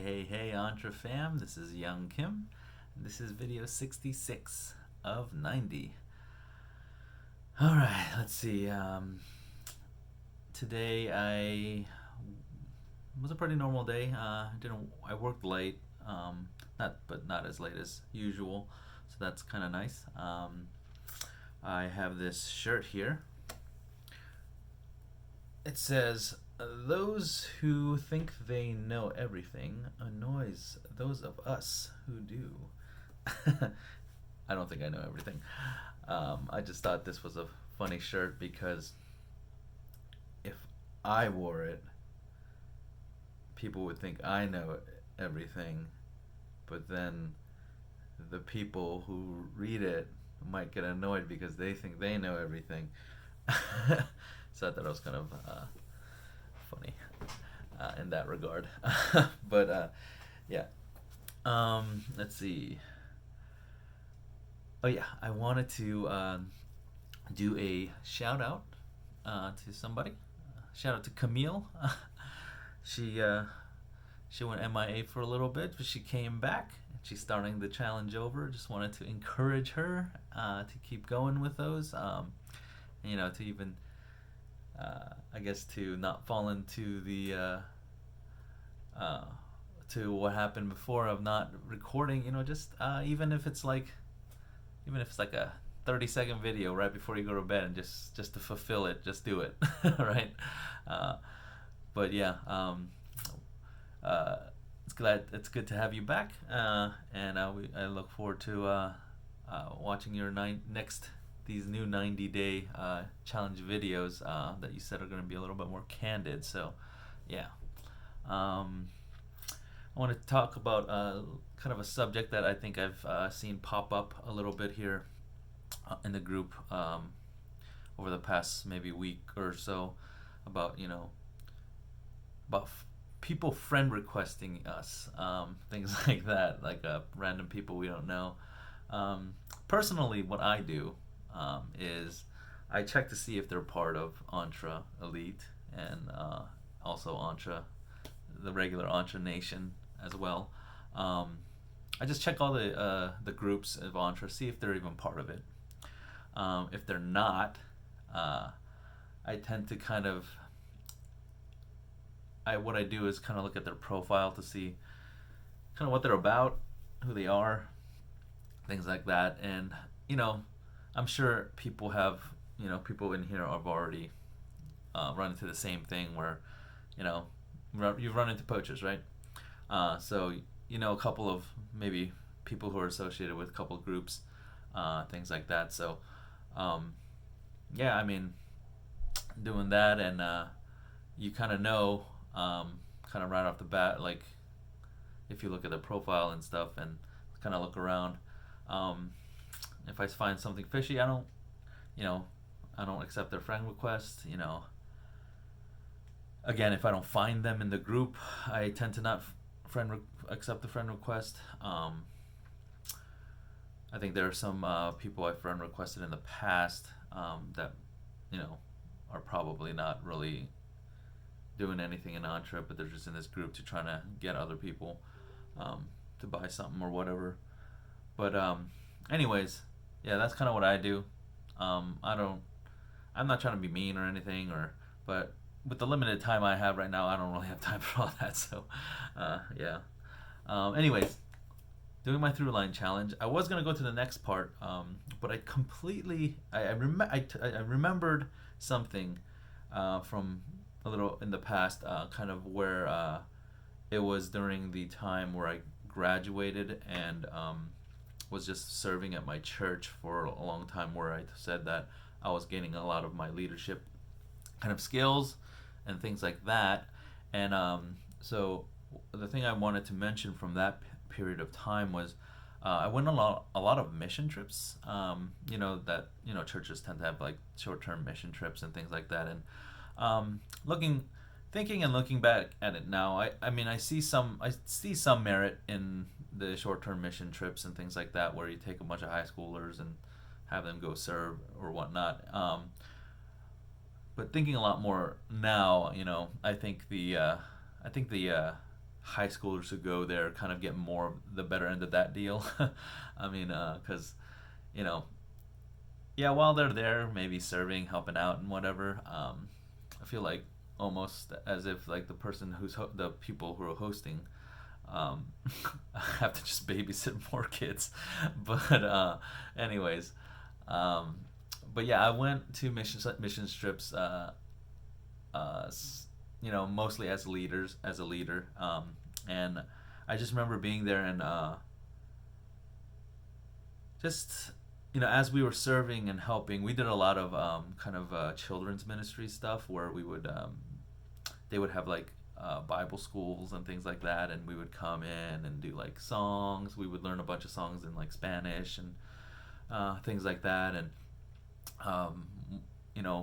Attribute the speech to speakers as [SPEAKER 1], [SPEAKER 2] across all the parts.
[SPEAKER 1] Hey, Entre fam, this is Young Kim, and this is video 66 of 90. Alright, let's see. Today was a pretty normal day. I worked late, not as late as usual, so that's kind of nice. I have this shirt here. It says, "Those who think they know everything annoys those of us who do." I don't think I know everything. I just thought this was a funny shirt because if I wore it, people would think I know everything, but then the people who read it might get annoyed because they think they know everything. So I thought it was kind of funny in that regard. But yeah. Let's see. Oh yeah, I wanted to do a shout out to somebody. Shout out to Camille. She went MIA for a little bit, but she came back. She's starting the challenge over. Just wanted to encourage her to keep going with those. To even I guess to not fall into the to what happened before of not recording. Just even if it's like a 30-second video right before you go to bed, and just to fulfill it, just do it. Right. But yeah, it's good to have you back, and I look forward to watching your these new 90-day challenge videos that you said are going to be a little bit more candid. So yeah, I want to talk about kind of a subject that I think I've seen pop up a little bit here in the group over the past maybe week or so, about people friend requesting us, things like that, like random people we don't know. Personally, what I do is I check to see if they're part of Entre Elite, and also the regular Entre Nation as well. I just check all the groups of Entre, see if they're even part of it. If they're not, I tend to what I do is kind of look at their profile to see kind of what they're about, who they are, things like that. And I'm sure people in here have already run into the same thing where you've run into poachers, right? So a couple of maybe people who are associated with a couple of groups, things like that. So yeah, I mean, doing that, and you kind of know, kind of right off the bat, like if you look at the profile and stuff and kind of look around, if I find something fishy, I don't accept their friend request. Again, if I don't find them in the group, I tend to not accept the friend request. I think there are some people I friend requested in the past that are probably not really doing anything in Entre, but they're just in this group to try to get other people to buy something or whatever. But anyways, yeah, that's kind of what I do. I'm not trying to be mean or anything, but with the limited time I have right now, I don't really have time for all that. So yeah. Anyways, doing my throughline challenge. I was gonna go to the next part, but I completely I remembered something from a little in the past, kind of where it was during the time where I graduated and was just serving at my church for a long time, where I said that I was gaining a lot of my leadership kind of skills and things like that. And so the thing I wanted to mention from that period of time was I went on a lot of mission trips. Churches tend to have like short-term mission trips and things like that. And thinking and looking back at it now, I see some merit in the short-term mission trips and things like that, where you take a bunch of high schoolers and have them go serve or whatnot. But thinking a lot more now, I think the high schoolers who go there kind of get more of the better end of that deal. I mean, because you know, yeah, while they're there, maybe serving, helping out, and whatever, I feel like almost as if like the people who are hosting um, have to just babysit more kids. But anyways, um, but yeah, I went to mission trips. Uh, Mostly as a leader, and I just remember being there and just as we were serving and helping, we did a lot of kind of children's ministry stuff where they would have like Bible schools and things like that, and we would come in and do like songs. We would learn a bunch of songs in like Spanish and things like that. And um,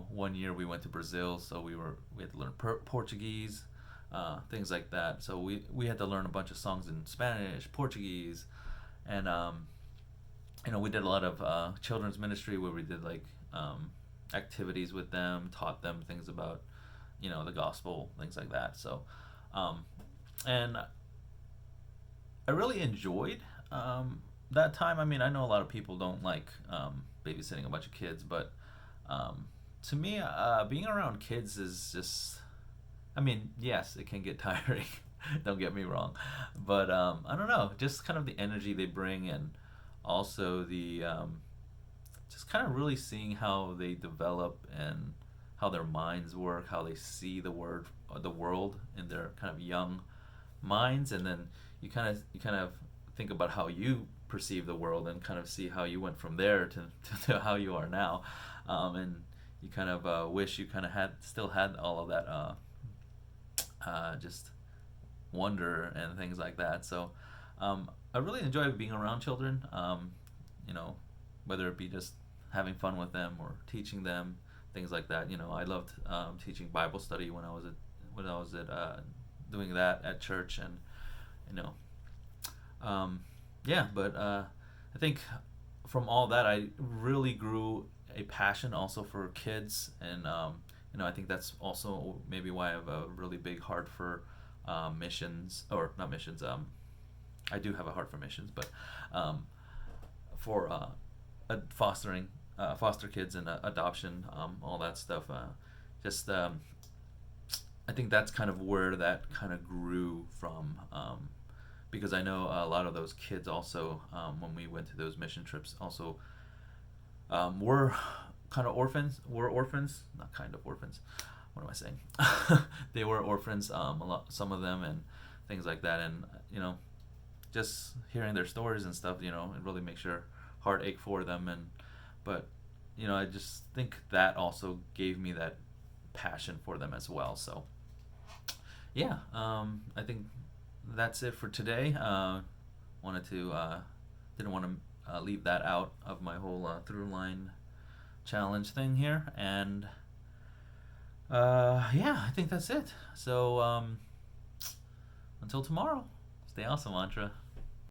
[SPEAKER 1] one year we went to Brazil, so we had to learn Portuguese, things like that. So we had to learn a bunch of songs in Spanish, Portuguese, and we did a lot of children's ministry where we did like activities with them, taught them things about the gospel, things like that. So, and I really enjoyed that time. I mean, I know a lot of people don't like babysitting a bunch of kids, but to me, being around kids is just, I mean, yes, it can get tiring. Don't get me wrong, but I don't know, just kind of the energy they bring, and also the just kind of really seeing how they develop and how their minds work, how they see the world in their kind of young minds, and then you kind of think about how you perceive the world and kind of see how you went from there to how you are now, and you kind of wish you kind of still had all of that just wonder and things like that. So I really enjoy being around children, whether it be just having fun with them or teaching them things like that. I loved teaching Bible study when I was at doing that at church, and you know, yeah. But I think from all that, I really grew a passion also for kids, and I think that's also maybe why I have a really big heart for missions, or not missions. I do have a heart for missions, but for fostering foster kids and adoption, all that stuff. Just I think that's kind of where that kind of grew from, because I know a lot of those kids also, when we went to those mission trips, also were kind of orphans. Were orphans, not kind of orphans. What am I saying? They were orphans. Some of them, and things like that, and just hearing their stories and stuff, it really makes your heart ache for them. But I just think that also gave me that passion for them as well. So yeah, I think that's it for today. Wanted to Didn't want to leave that out of my whole throughline challenge thing here, and yeah, I think that's it. So until tomorrow, stay awesome, Mantra.